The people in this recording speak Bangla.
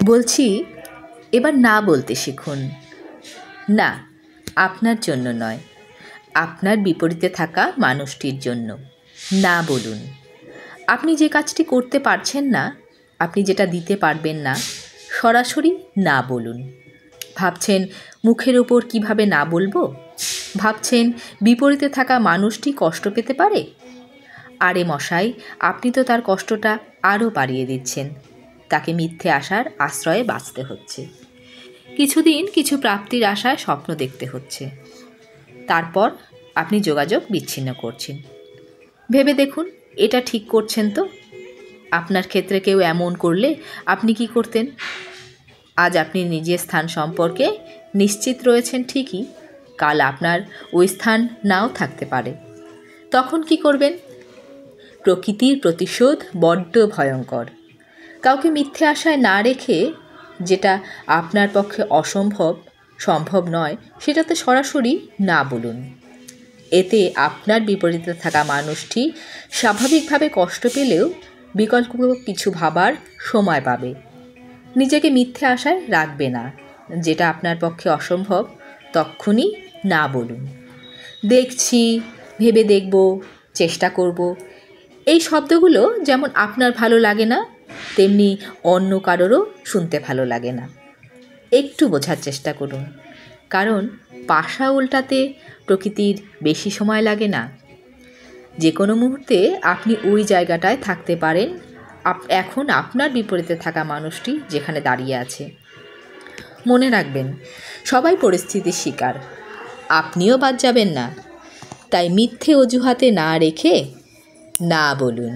বলছি, এবার না বলতে শিখুন। না, আপনার জন্য নয়, আপনার বিপরীতে থাকা মানুষটির জন্য না বলুন। আপনি যে কাজটি করতে পারছেন না, আপনি যেটা দিতে পারবেন না, সরাসরি না বলুন। ভাবছেন মুখের ওপর কিভাবে না বলবো? ভাবছেন বিপরীতে থাকা মানুষটি কষ্ট পেতে পারে? আরে মশাই, আপনি তো তার কষ্টটা আরও বাড়িয়ে দিচ্ছেন। তাকে মিথ্যে আশার আশ্রয়ে বাঁচতে হচ্ছে। কিছুদিন কিছু প্রাপ্তির আশায় স্বপ্ন দেখতে হচ্ছে। তারপর আপনি যোগাযোগ বিচ্ছিন্ন করছেন। ভেবে দেখুন, এটা ঠিক করছেন তো? আপনার ক্ষেত্রে কেউ এমন করলে আপনি কি করতেন? আজ আপনি নিজের স্থান সম্পর্কে নিশ্চিত রয়েছেন ঠিকই, কাল আপনার ওই স্থান নাও থাকতে পারে। তখন কি করবেন? প্রকৃতির প্রতিশোধ বড্ড ভয়ঙ্কর। কাউকে মিথ্যে আশায় না রেখে, যেটা আপনার পক্ষে সম্ভব নয়, সেটাতে সরাসরি না বলুন। এতে আপনার বিপরীতে থাকা মানুষটি স্বাভাবিকভাবে কষ্ট পেলেও বিকল্প কিছু ভাবার সময় পাবে। নিজেকে মিথ্যে আশায় রাখবে না। যেটা আপনার পক্ষে অসম্ভব, তখনই না বলুন। দেখছি, ভেবে দেখব, চেষ্টা করব, এই শব্দগুলো যেমন আপনার ভালো লাগে না, তেমনি অন্য কারোরও শুনতে ভালো লাগে না। একটু বোঝার চেষ্টা করুন, কারণ পাশা উল্টাতে প্রকৃতির বেশি সময় লাগে না। যে কোনো মুহূর্তে আপনি ওই জায়গাটায় থাকতে পারেন, এখন আপনার বিপরীতে থাকা মানুষটি যেখানে দাঁড়িয়ে আছে। মনে রাখবেন, সবাই পরিস্থিতির শিকার, আপনিও বাদ যাবেন না। তাই মিথ্যে অজুহাতে না রেখে না বলুন।